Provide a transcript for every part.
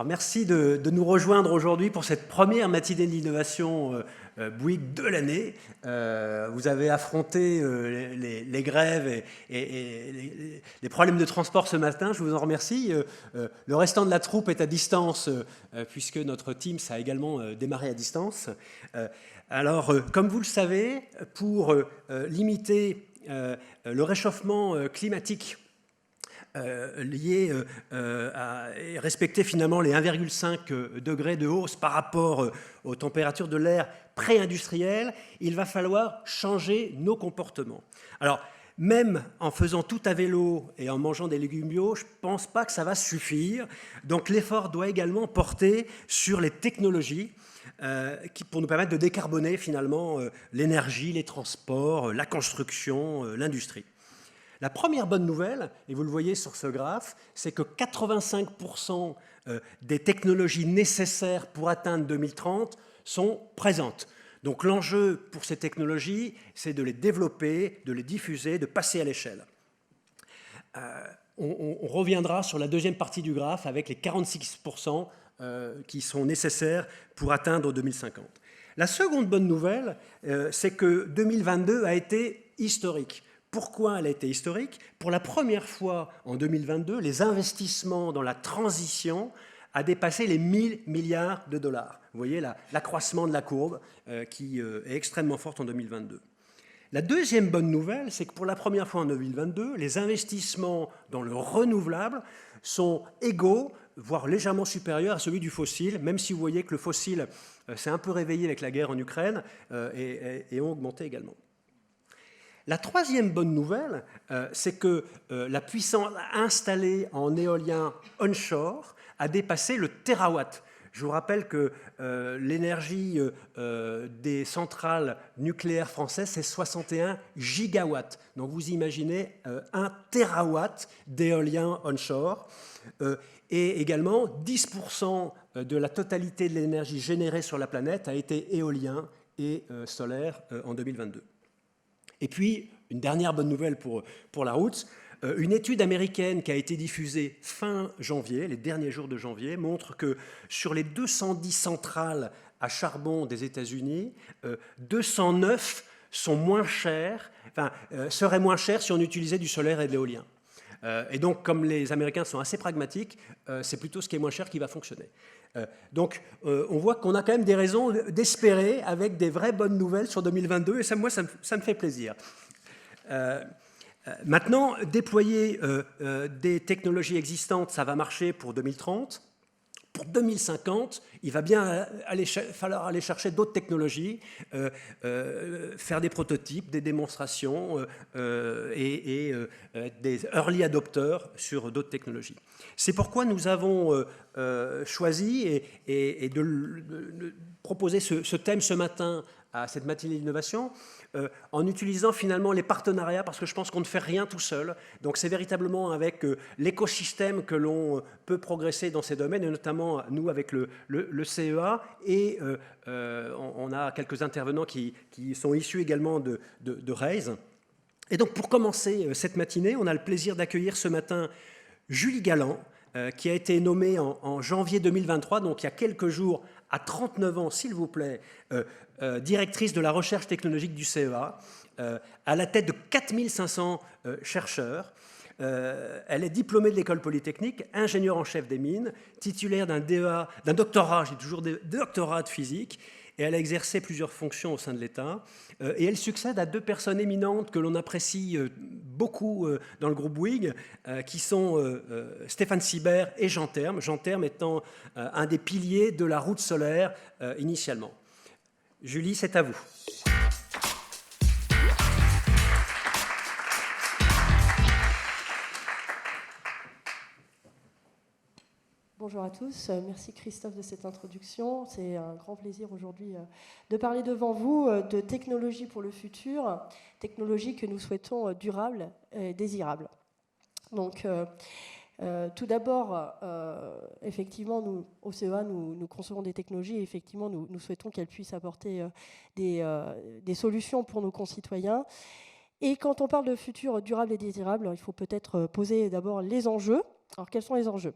Alors merci de nous rejoindre aujourd'hui pour cette première matinée de l'innovation Bouygues de l'année. Vous avez affronté les grèves et les problèmes de transport ce matin, je vous en remercie. Le restant de la troupe est à distance puisque notre Teams a également démarré à distance. Alors, comme vous le savez, pour limiter le réchauffement climatique lié à respecter finalement les 1,5 degrés de hausse par rapport aux températures de l'air pré-industriel, il va falloir changer nos comportements. Alors, même en faisant tout à vélo et en mangeant des légumes bio, je ne pense pas que ça va suffire. Donc l'effort doit également porter sur les technologies pour nous permettre de décarboner finalement l'énergie, les transports, la construction, l'industrie. La première bonne nouvelle, et vous le voyez sur ce graphe, c'est que 85% des technologies nécessaires pour atteindre 2030 sont présentes. Donc l'enjeu pour ces technologies, c'est de les développer, de les diffuser, de passer à l'échelle. On reviendra sur la deuxième partie du graphe avec les 46% qui sont nécessaires pour atteindre 2050. La seconde bonne nouvelle, c'est que 2022 a été historique. Pourquoi elle a été historique? Pour la première fois en 2022, les investissements dans la transition a dépassé les 1 000 milliards de dollars. Vous voyez l'accroissement de la courbe qui est extrêmement forte en 2022. La deuxième bonne nouvelle, c'est que pour la première fois en 2022, les investissements dans le renouvelable sont égaux, voire légèrement supérieurs à celui du fossile, même si vous voyez que le fossile s'est un peu réveillé avec la guerre en Ukraine et ont augmenté également. La troisième bonne nouvelle, c'est que la puissance installée en éolien onshore a dépassé le terawatt. Je vous rappelle que l'énergie des centrales nucléaires françaises, c'est 61 gigawatts. Donc vous imaginez 1 terawatt d'éolien onshore. Et également, 10% de la totalité de l'énergie générée sur la planète a été éolien et solaire en 2022. Et puis, une dernière bonne nouvelle pour la route, une étude américaine qui a été diffusée fin janvier, les derniers jours de janvier, montre que sur les 210 centrales à charbon des États-Unis, 209 sont moins chères, seraient moins chères si on utilisait du solaire et de l'éolien. Et donc, comme les Américains sont assez pragmatiques, c'est plutôt ce qui est moins cher qui va fonctionner. Donc, on voit qu'on a quand même des raisons d'espérer avec des vraies bonnes nouvelles sur 2022, et ça, moi, ça me fait plaisir. Maintenant, déployer des technologies existantes, ça va marcher pour 2030. Pour 2050, il va bien falloir aller chercher d'autres technologies, faire des prototypes, des démonstrations et des early adopters sur d'autres technologies. C'est pourquoi nous avons choisi de proposer ce thème ce matin à cette matinée d'innovation en utilisant finalement les partenariats, parce que je pense qu'on ne fait rien tout seul. Donc c'est véritablement avec l'écosystème que l'on peut progresser dans ces domaines, et notamment nous avec le CEA, et on a quelques intervenants qui sont issus également de Raise. Et donc pour commencer cette matinée, on a le plaisir d'accueillir ce matin Julie Galland, qui a été nommée en janvier 2023, donc il y a quelques jours, à 39 ans, s'il vous plaît, directrice de la recherche technologique du CEA, à la tête de 4500 chercheurs. Elle est diplômée de l'école polytechnique, ingénieure en chef des mines, titulaire d'un doctorat, j'ai toujours des doctorats de physique, et elle a exercé plusieurs fonctions au sein de l'État. Et elle succède à 2 personnes éminentes que l'on apprécie beaucoup dans le groupe Bouygues, qui sont Stéphane Sibert et Jean Terme. Jean Terme étant un des piliers de la route solaire initialement. Julie, c'est à vous. Bonjour à tous, merci Christophe de cette introduction. C'est un grand plaisir aujourd'hui de parler devant vous de technologies pour le futur, technologies que nous souhaitons durables et désirables. Donc, tout d'abord, effectivement, nous, au CEA, nous concevons des technologies et effectivement, nous souhaitons qu'elles puissent apporter des solutions pour nos concitoyens. Et quand on parle de futur durable et désirable, il faut peut-être poser d'abord les enjeux. Alors, quels sont les enjeux ?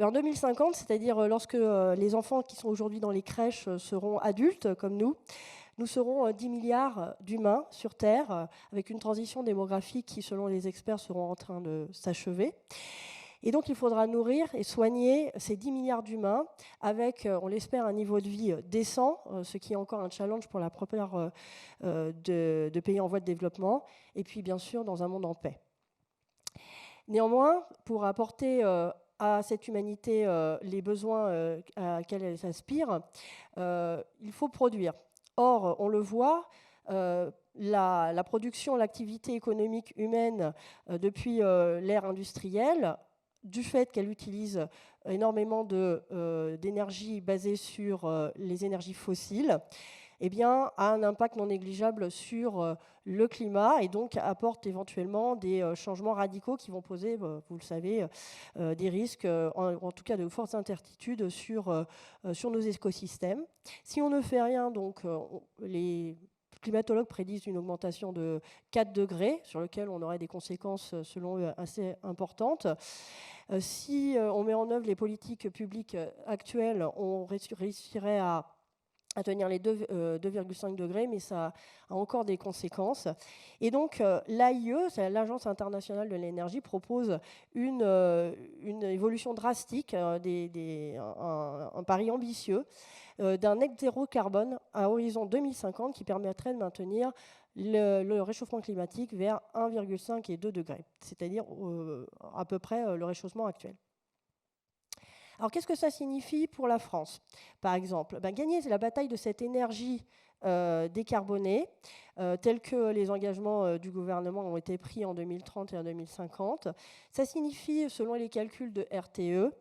En 2050, c'est-à-dire lorsque les enfants qui sont aujourd'hui dans les crèches seront adultes comme nous serons 10 milliards d'humains sur Terre, avec une transition démographique qui, selon les experts, seront en train de s'achever. Et donc, il faudra nourrir et soigner ces 10 milliards d'humains avec, on l'espère, un niveau de vie décent, ce qui est encore un challenge pour la plupart de pays en voie de développement, et puis, bien sûr, dans un monde en paix. Néanmoins, pour apporter à cette humanité les besoins à laquelle elle s'aspire, il faut produire. Or, on le voit, la production, l'activité économique humaine depuis l'ère industrielle, du fait qu'elle utilise énormément d'énergie basée sur les énergies fossiles, eh bien, a un impact non négligeable sur le climat et donc apporte éventuellement des changements radicaux qui vont poser, vous le savez, des risques, en tout cas de fortes incertitudes sur nos écosystèmes. Si on ne fait rien, donc, les climatologues prédisent une augmentation de 4 degrés, sur lequel on aurait des conséquences, selon eux, assez importantes. Si on met en œuvre les politiques publiques actuelles, on réussirait à tenir les 2,5 degrés, mais ça a encore des conséquences. Et donc, l'AIE, l'Agence internationale de l'énergie, propose une évolution drastique, un pari ambitieux, d'un net zéro carbone à horizon 2050 qui permettrait de maintenir le réchauffement climatique vers 1,5 et 2 degrés, c'est-à-dire à peu près le réchauffement actuel. Alors, qu'est-ce que ça signifie pour la France, par exemple ? Gagner la bataille de cette énergie décarbonée, tels que les engagements du gouvernement ont été pris en 2030 et en 2050, ça signifie, selon les calculs de RTE,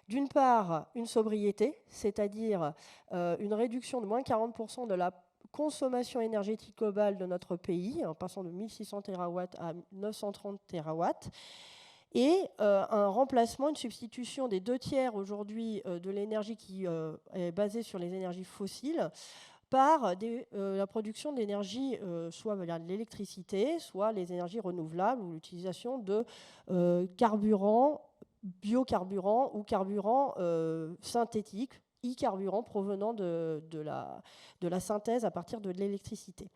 d'une part, une sobriété, c'est-à-dire une réduction de moins 40% de la consommation énergétique globale de notre pays, en passant de 1600 TW à 930 TW, et un remplacement, une substitution des 2/3 aujourd'hui de l'énergie qui est basée sur les énergies fossiles par la production d'énergie, soit de l'électricité, soit les énergies renouvelables ou l'utilisation de carburants, biocarburants ou carburants synthétiques, e-carburants provenant de la synthèse à partir de l'électricité.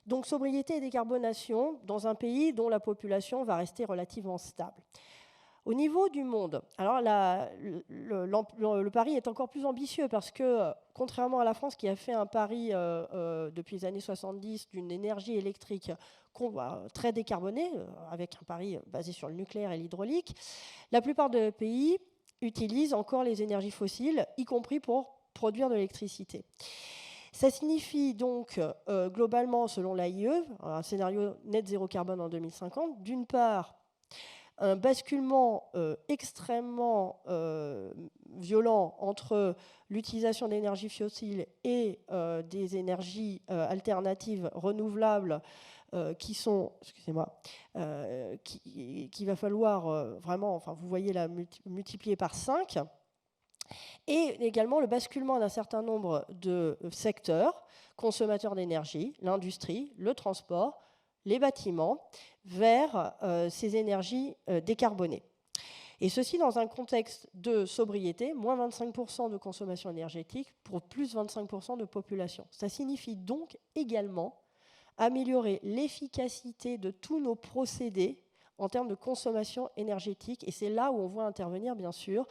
Donc, sobriété et décarbonation dans un pays dont la population va rester relativement stable. Au niveau du monde, alors le pari est encore plus ambitieux parce que, contrairement à la France qui a fait un pari depuis les années 70 d'une énergie électrique très décarbonée, avec un pari basé sur le nucléaire et l'hydraulique, la plupart des pays utilisent encore les énergies fossiles, y compris pour produire de l'électricité. Ça signifie donc, globalement, selon l'AIE, un scénario net zéro carbone en 2050, d'une part, un basculement extrêmement violent entre l'utilisation d'énergies fossiles et des énergies alternatives renouvelables qui sont, qu'il va falloir vraiment, enfin, vous voyez là, multiplier par 5. Et également le basculement d'un certain nombre de secteurs, consommateurs d'énergie, l'industrie, le transport, les bâtiments, vers ces énergies décarbonées. Et ceci dans un contexte de sobriété, moins 25% de consommation énergétique pour plus 25% de population. Ça signifie donc également améliorer l'efficacité de tous nos procédés en termes de consommation énergétique. Et c'est là où on voit intervenir, bien sûr,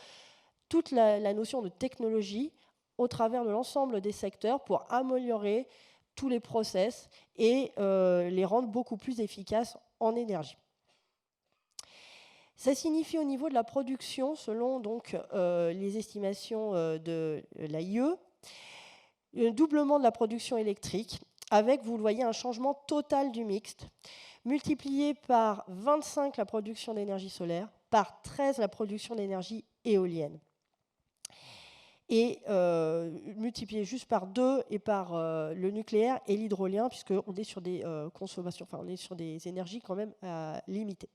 toute la notion de technologie au travers de l'ensemble des secteurs pour améliorer tous les process et les rendre beaucoup plus efficaces en énergie. Ça signifie au niveau de la production, selon donc, les estimations de l'AIE, un doublement de la production électrique, avec, vous le voyez, un changement total du mixte, multiplié par 25 la production d'énergie solaire, par 13 la production d'énergie éolienne. Et multiplié juste par 2 et par le nucléaire et l'hydrolien, puisqu'on est sur des consommations, enfin on est sur des énergies quand même limitées.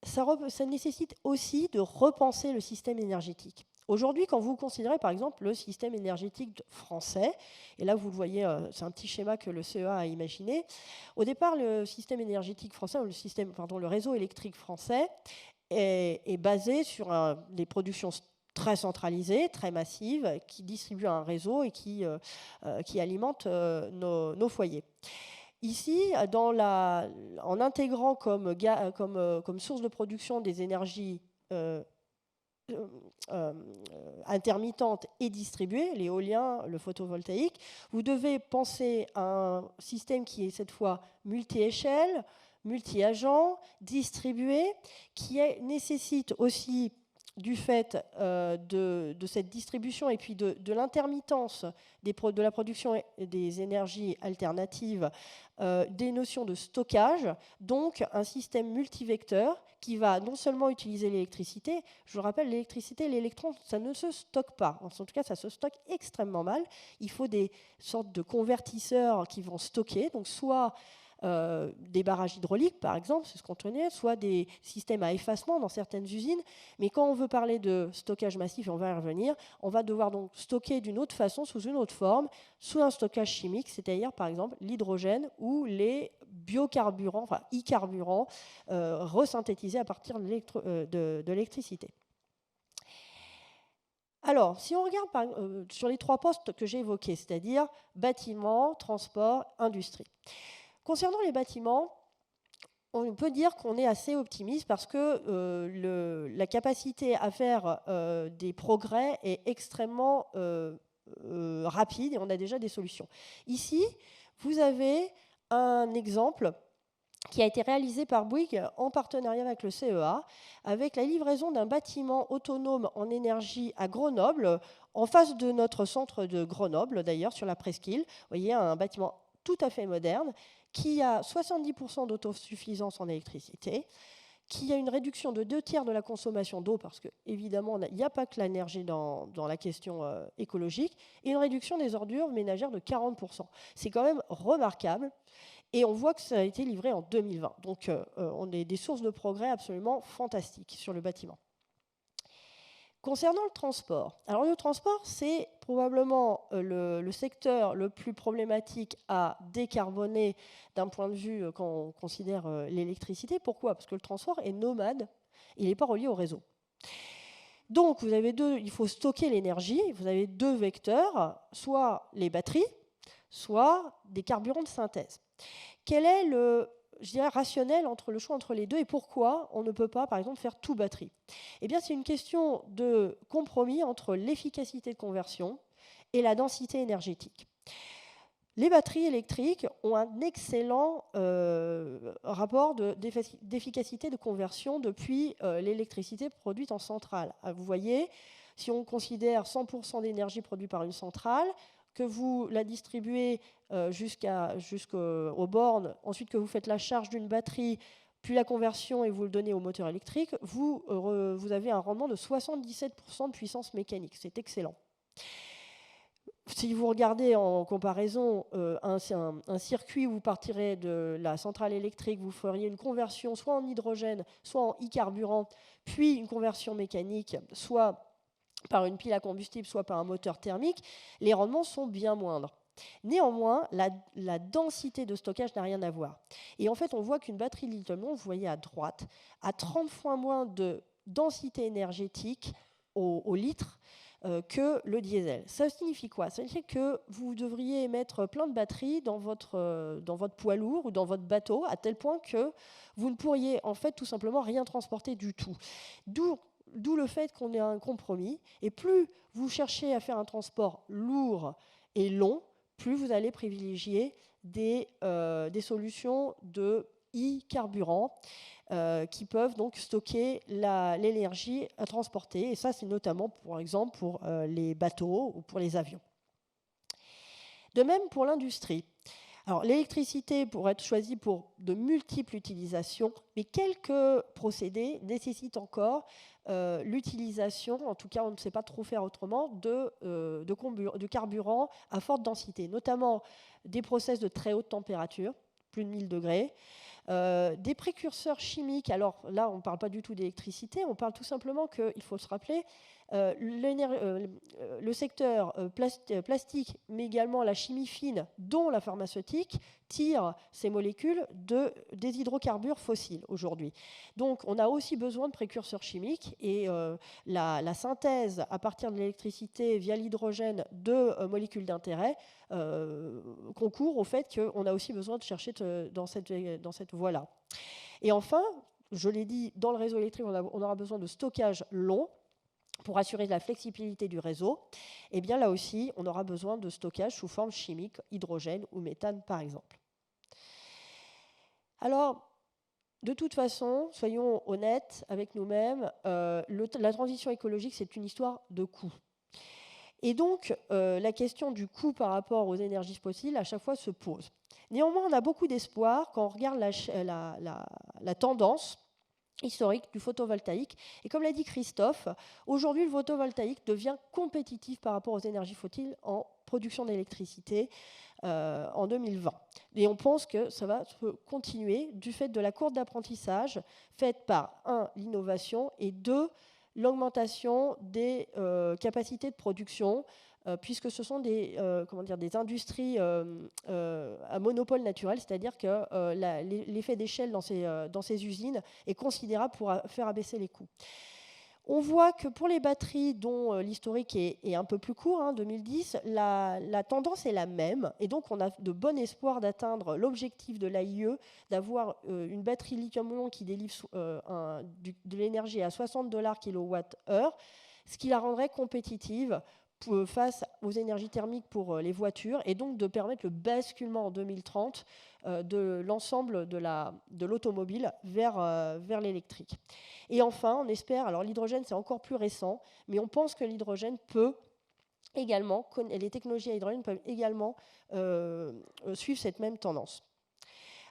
Ça nécessite aussi de repenser le système énergétique. Aujourd'hui, quand vous considérez par exemple le système énergétique français, et là vous le voyez, c'est un petit schéma que le CEA a imaginé, au départ le système énergétique français, ou le réseau électrique français, est basé sur des productions très centralisées, très massives, qui distribuent un réseau et qui alimentent nos foyers. Ici, en intégrant comme source de production des énergies intermittentes et distribuées, l'éolien, le photovoltaïque, vous devez penser à un système qui est cette fois multi-échelle, multi-agent, distribué, qui nécessite aussi, du fait de cette distribution et puis de l'intermittence de la production des énergies alternatives, des notions de stockage, donc un système multivecteur qui va non seulement utiliser l'électricité, je vous rappelle, l'électricité et l'électron, ça ne se stocke pas. En tout cas, ça se stocke extrêmement mal. Il faut des sortes de convertisseurs qui vont stocker, donc soit des barrages hydrauliques, par exemple, c'est ce qu'on connaît, soit des systèmes à effacement dans certaines usines. Mais quand on veut parler de stockage massif, et on va y revenir, on va devoir donc stocker d'une autre façon, sous une autre forme, sous un stockage chimique, c'est-à-dire, par exemple, l'hydrogène ou les biocarburants, enfin e-carburants, resynthétisés à partir de l'électricité. Alors, si on regarde sur les trois postes que j'ai évoqués, c'est-à-dire bâtiment, transport, industrie. Concernant les bâtiments, on peut dire qu'on est assez optimiste parce que la capacité à faire des progrès est extrêmement rapide et on a déjà des solutions. Ici, vous avez un exemple qui a été réalisé par Bouygues en partenariat avec le CEA, avec la livraison d'un bâtiment autonome en énergie à Grenoble, en face de notre centre de Grenoble, d'ailleurs, sur la presqu'île. Vous voyez, un bâtiment tout à fait moderne, qui a 70% d'autosuffisance en électricité, qui a une réduction de 2/3 de la consommation d'eau, parce qu'évidemment, il n'y a pas que l'énergie dans la question écologique, et une réduction des ordures ménagères de 40%. C'est quand même remarquable, et on voit que ça a été livré en 2020. Donc, on a des sources de progrès absolument fantastiques sur le bâtiment. Concernant le transport, alors le transport, c'est probablement le secteur le plus problématique à décarboner d'un point de vue quand on considère l'électricité. Pourquoi ? Parce que le transport est nomade, il n'est pas relié au réseau. Donc, il faut stocker l'énergie, vous avez deux vecteurs, soit les batteries, soit des carburants de synthèse. Quel est rationnel entre le choix entre les deux et pourquoi on ne peut pas, par exemple, faire tout batterie ? Eh bien, c'est une question de compromis entre l'efficacité de conversion et la densité énergétique. Les batteries électriques ont un excellent rapport d'efficacité de conversion depuis l'électricité produite en centrale. Vous voyez, si on considère 100% d'énergie produite par une centrale, que vous la distribuez jusqu'aux bornes, ensuite que vous faites la charge d'une batterie, puis la conversion et vous le donnez au moteur électrique, vous avez un rendement de 77% de puissance mécanique. C'est excellent. Si vous regardez en comparaison un circuit où vous partirez de la centrale électrique, vous feriez une conversion soit en hydrogène, soit en e-carburant, puis une conversion mécanique, soit par une pile à combustible, soit par un moteur thermique, les rendements sont bien moindres. Néanmoins, la densité de stockage n'a rien à voir. Et en fait, on voit qu'une batterie lithium-ion, vous voyez à droite, a 30 fois moins de densité énergétique au litre que le diesel. Ça signifie quoi ? Ça signifie que vous devriez mettre plein de batteries dans votre poids lourd ou dans votre bateau, à tel point que vous ne pourriez en fait tout simplement rien transporter du tout. D'où le fait qu'on ait un compromis. Et plus vous cherchez à faire un transport lourd et long, plus vous allez privilégier des solutions de e-carburant qui peuvent donc stocker l'énergie à transporter. Et ça, c'est notamment, par exemple, pour les bateaux ou pour les avions. De même pour l'industrie. Alors, l'électricité pourrait être choisie pour de multiples utilisations, mais quelques procédés nécessitent encore l'utilisation, en tout cas on ne sait pas trop faire autrement, de carburants à forte densité, notamment des process de très haute température, plus de 1000 degrés, des précurseurs chimiques. Alors là, on ne parle pas du tout d'électricité, on parle tout simplement qu'il faut se rappeler, Le secteur plastique, mais également la chimie fine, dont la pharmaceutique, tire ces molécules des hydrocarbures fossiles aujourd'hui. Donc on a aussi besoin de précurseurs chimiques et la synthèse à partir de l'électricité via l'hydrogène de molécules d'intérêt concourt au fait qu'on a aussi besoin de chercher dans cette voie-là. Et enfin, je l'ai dit, dans le réseau électrique, on aura besoin de stockage long pour assurer la flexibilité du réseau. Et bien là aussi, on aura besoin de stockage sous forme chimique, hydrogène ou méthane par exemple. Alors, de toute façon, soyons honnêtes avec nous-mêmes, la transition écologique, c'est une histoire de coût. Et donc, la question du coût par rapport aux énergies fossiles, à chaque fois, se pose. Néanmoins, on a beaucoup d'espoir quand on regarde la tendance historique du photovoltaïque. Et comme l'a dit Christophe, aujourd'hui, le photovoltaïque devient compétitif par rapport aux énergies fossiles en production d'électricité en 2020. Et on pense que ça va continuer du fait de la courbe d'apprentissage faite par, 1, l'innovation, et 2, l'augmentation des capacités de production, puisque ce sont des industries à monopole naturel, c'est-à-dire que l'effet d'échelle dans ces usines est considérable pour faire abaisser les coûts. On voit que pour les batteries dont l'historique est un peu plus court, 2010, la tendance est la même, et donc on a de bon espoir d'atteindre l'objectif de l'AIE, d'avoir une batterie lithium-ion qui délivre de l'énergie à $60 kWh, ce qui la rendrait compétitive face aux énergies thermiques pour les voitures, et donc de permettre le basculement en 2030 de l'ensemble de l'automobile vers l'électrique. Et enfin, on espère, alors l'hydrogène c'est encore plus récent, mais on pense que l'hydrogène peut également, les technologies à hydrogène peuvent également suivre cette même tendance.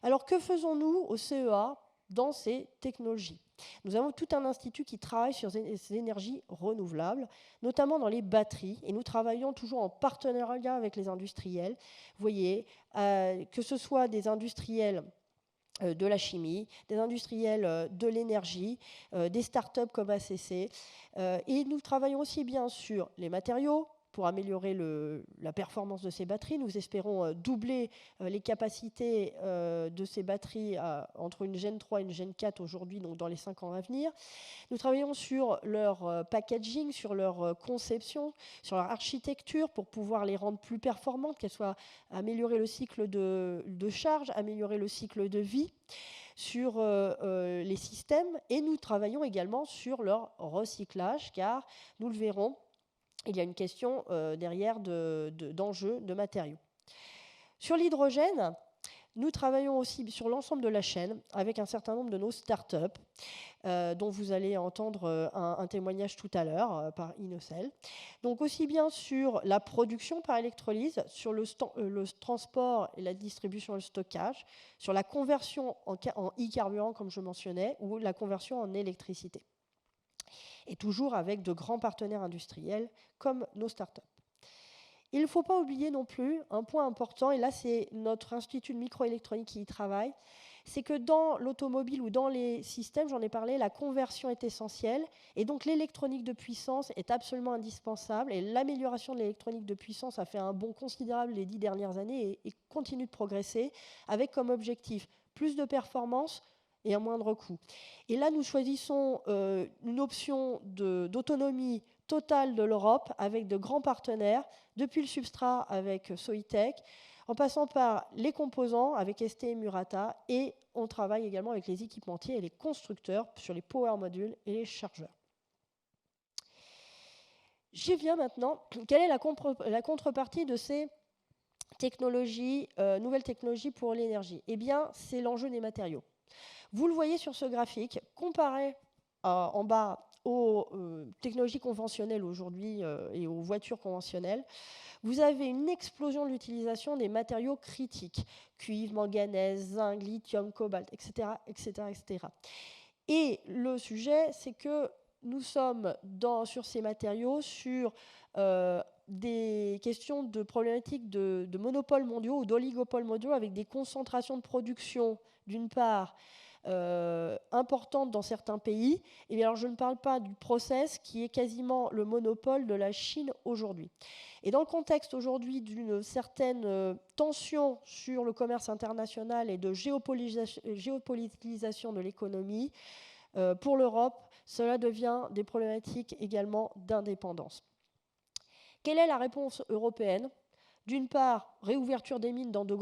Alors que faisons-nous au CEA dans ces technologies ? Nous avons tout un institut qui travaille sur ces énergies renouvelables, notamment dans les batteries, et nous travaillons toujours en partenariat avec les industriels. Vous voyez, que ce soit des industriels de la chimie, des industriels de l'énergie, des startups comme ACC, et nous travaillons aussi bien sur les matériaux, pour améliorer la performance de ces batteries. Nous espérons doubler les capacités de ces batteries entre une Gen 3 et une Gen 4 aujourd'hui, donc dans les 5 ans à venir. Nous travaillons sur leur packaging, sur leur conception, sur leur architecture pour pouvoir les rendre plus performantes, qu'elles soient améliorer le cycle de charge, améliorer le cycle de vie sur les systèmes, et nous travaillons également sur leur recyclage, car nous le verrons, il y a une question derrière d'enjeux de matériaux. Sur l'hydrogène, nous travaillons aussi sur l'ensemble de la chaîne avec un certain nombre de nos startups, dont vous allez entendre un témoignage tout à l'heure par Inocel. Donc aussi bien sur la production par électrolyse, sur le transport et la distribution et le stockage, sur la conversion en e-carburant, comme je mentionnais, ou la conversion en électricité. Et toujours avec de grands partenaires industriels comme nos startups. Il ne faut pas oublier non plus un point important, et là c'est notre institut de microélectronique qui y travaille, c'est que dans l'automobile ou dans les systèmes, j'en ai parlé, la conversion est essentielle, et donc l'électronique de puissance est absolument indispensable, et l'amélioration de l'électronique de puissance a fait un bond considérable les 10 dernières années et continue de progresser, avec comme objectif plus de performance, et un moindre coût. Et là, nous choisissons une option d'autonomie totale de l'Europe avec de grands partenaires, depuis le substrat avec Soitec, en passant par les composants avec ST et Murata, et on travaille également avec les équipementiers et les constructeurs sur les power modules et les chargeurs. J'y viens maintenant. Quelle est la contrepartie de ces technologies, nouvelles technologies pour l'énergie ? Eh bien, c'est l'enjeu des matériaux. Vous le voyez sur ce graphique, comparé en bas aux technologies conventionnelles aujourd'hui et aux voitures conventionnelles, vous avez une explosion de l'utilisation des matériaux critiques, cuivre, manganèse, zinc, lithium, cobalt, etc., etc., etc. Et le sujet, c'est que nous sommes sur ces matériaux sur des questions de problématiques de monopoles mondiaux ou d'oligopoles mondiaux avec des concentrations de production, d'une part, importante dans certains pays. Et bien alors je ne parle pas du process qui est quasiment le monopole de la Chine aujourd'hui. Et dans le contexte aujourd'hui d'une certaine tension sur le commerce international et de géopolitisation de l'économie, pour l'Europe, cela devient des problématiques également d'indépendance. Quelle est la réponse européenne ? D'une part, réouverture des mines dans de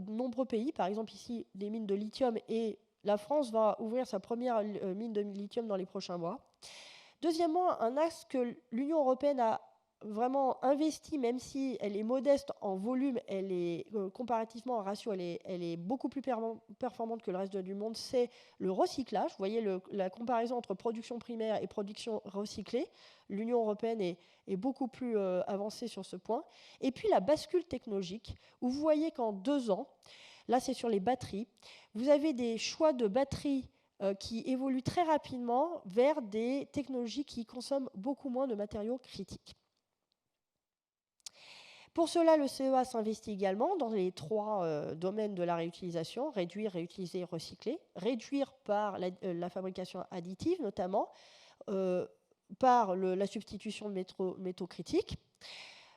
nombreux pays, par exemple ici des mines de lithium, et la France va ouvrir sa première mine de lithium dans les prochains mois. Deuxièmement, un axe que l'Union européenne a vraiment investi, même si elle est modeste en volume, elle est comparativement en ratio, elle est beaucoup plus performante que le reste du monde, c'est le recyclage. Vous voyez la comparaison entre production primaire et production recyclée. L'Union européenne est beaucoup plus avancée sur ce point. Et puis la bascule technologique, où vous voyez qu'en 2 ans, là c'est sur les batteries, vous avez des choix de batteries qui évoluent très rapidement vers des technologies qui consomment beaucoup moins de matériaux critiques. Pour cela, le CEA s'investit également dans les 3 domaines de la réutilisation, réduire, réutiliser, recycler, réduire par la fabrication additive notamment, par la substitution de métaux critiques,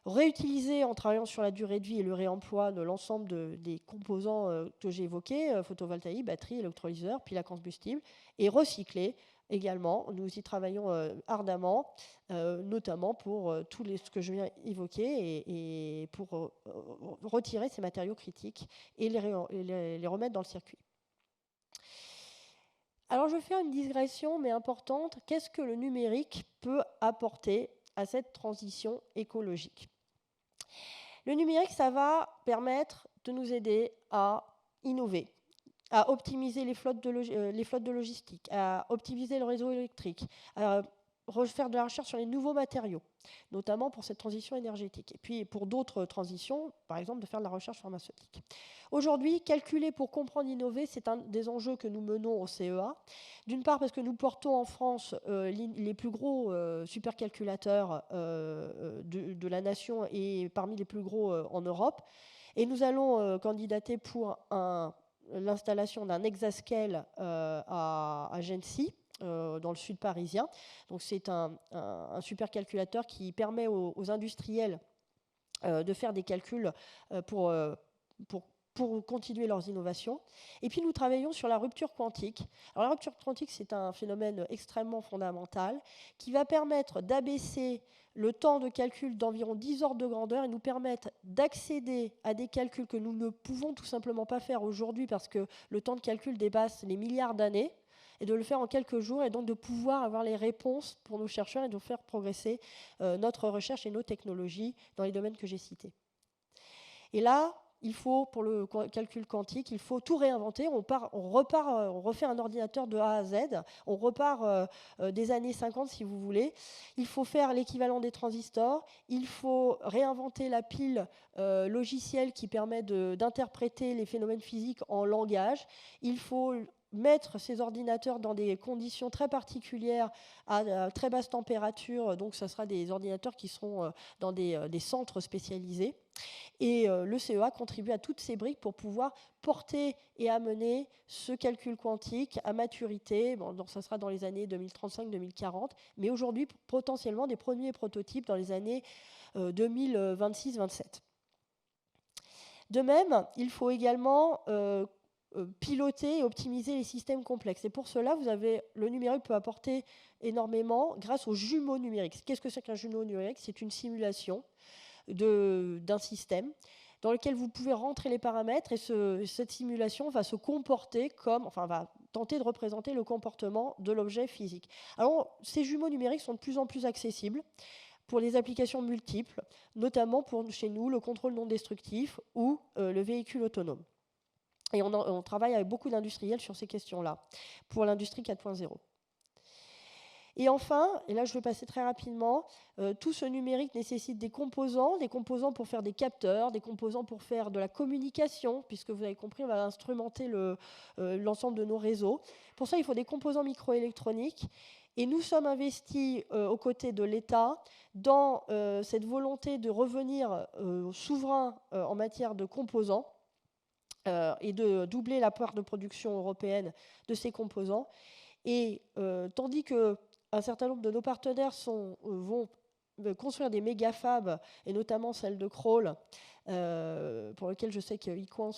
réutiliser en travaillant sur la durée de vie et le réemploi de l'ensemble des composants que j'ai évoqués, photovoltaïque, batterie, électrolyseur, pile à combustible, et recycler également. Nous y travaillons ardemment, notamment pour ce que je viens évoquer et pour retirer ces matériaux critiques et les remettre dans le circuit. Alors je vais faire une digression, mais importante. Qu'est-ce que le numérique peut apporter à cette transition écologique ? Le numérique, ça va permettre de nous aider à innover, à optimiser les flottes de logistique, à optimiser le réseau électrique, à faire de la recherche sur les nouveaux matériaux, notamment pour cette transition énergétique. Et puis pour d'autres transitions, par exemple de faire de la recherche pharmaceutique. Aujourd'hui, calculer pour comprendre, innover, c'est un des enjeux que nous menons au CEA. D'une part parce que nous portons en France les plus gros supercalculateurs de la nation et parmi les plus gros en Europe. Et nous allons candidater pour l'installation d'un exascale à Gency, dans le sud parisien. Donc c'est un supercalculateur qui permet aux industriels de faire des calculs pour continuer leurs innovations. Et puis nous travaillons sur la rupture quantique. Alors la rupture quantique, c'est un phénomène extrêmement fondamental qui va permettre d'abaisser le temps de calcul d'environ 10 ordres de grandeur et nous permettre d'accéder à des calculs que nous ne pouvons tout simplement pas faire aujourd'hui parce que le temps de calcul dépasse les milliards d'années, et de le faire en quelques jours et donc de pouvoir avoir les réponses pour nos chercheurs et de faire progresser notre recherche et nos technologies dans les domaines que j'ai cités. Et là, il faut, pour le calcul quantique, il faut tout réinventer. On refait un ordinateur de A à Z. On repart des années 50, si vous voulez. Il faut faire l'équivalent des transistors. Il faut réinventer la pile logicielle qui permet d'interpréter les phénomènes physiques en langage. Il faut mettre ces ordinateurs dans des conditions très particulières à très basse température. Donc, ce sera des ordinateurs qui seront dans des centres spécialisés. Et le CEA contribue à toutes ces briques pour pouvoir porter et amener ce calcul quantique à maturité. Bon, donc ça sera dans les années 2035-2040, mais aujourd'hui, potentiellement, des premiers prototypes dans les années 2026-27. De même, il faut également piloter et optimiser les systèmes complexes. Et pour cela, le numérique peut apporter énormément grâce aux jumeaux numériques. Qu'est-ce que c'est qu'un jumeau numérique ? C'est une simulation d'un système dans lequel vous pouvez rentrer les paramètres et cette simulation va se comporter va tenter de représenter le comportement de l'objet physique. Alors, ces jumeaux numériques sont de plus en plus accessibles pour les applications multiples, notamment pour, chez nous, le contrôle non destructif ou le véhicule autonome. Et on travaille avec beaucoup d'industriels sur ces questions-là, pour l'industrie 4.0. Et enfin, et là je vais passer très rapidement, tout ce numérique nécessite des composants pour faire des capteurs, des composants pour faire de la communication, puisque vous avez compris, on va instrumenter l'ensemble de nos réseaux. Pour ça, il faut des composants microélectroniques. Et nous sommes investis aux côtés de l'État dans cette volonté de revenir souverain en matière de composants, et de doubler la part de production européenne de ces composants. Et tandis qu'un certain nombre de nos partenaires vont construire des méga-fabs, et notamment celle de Crolles, pour lequel je sais qu'Equans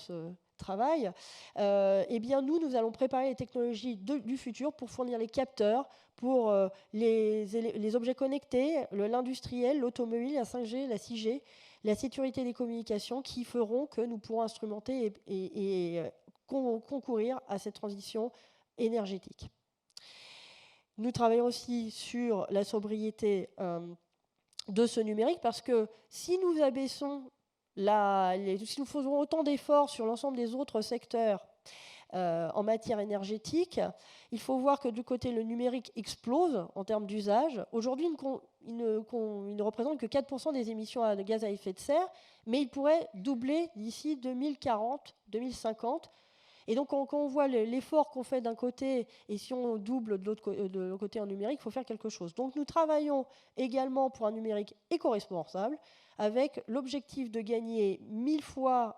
travaille, eh bien nous allons préparer les technologies du futur pour fournir les capteurs pour les objets connectés, l'industriel, l'automobile, la 5G, la 6G, la sécurité des communications, qui feront que nous pourrons instrumenter et concourir à cette transition énergétique. Nous travaillons aussi sur la sobriété de ce numérique, parce que si nous abaissons, si nous faisons autant d'efforts sur l'ensemble des autres secteurs en matière énergétique, il faut voir que du côté, le numérique explose en termes d'usage. Aujourd'hui, il ne représente que 4% des émissions de gaz à effet de serre, mais il pourrait doubler d'ici 2040, 2050. Et donc, quand on voit l'effort qu'on fait d'un côté, et si on double de l'autre côté en numérique, il faut faire quelque chose. Donc, nous travaillons également pour un numérique éco-responsable, avec l'objectif de gagner 1000 fois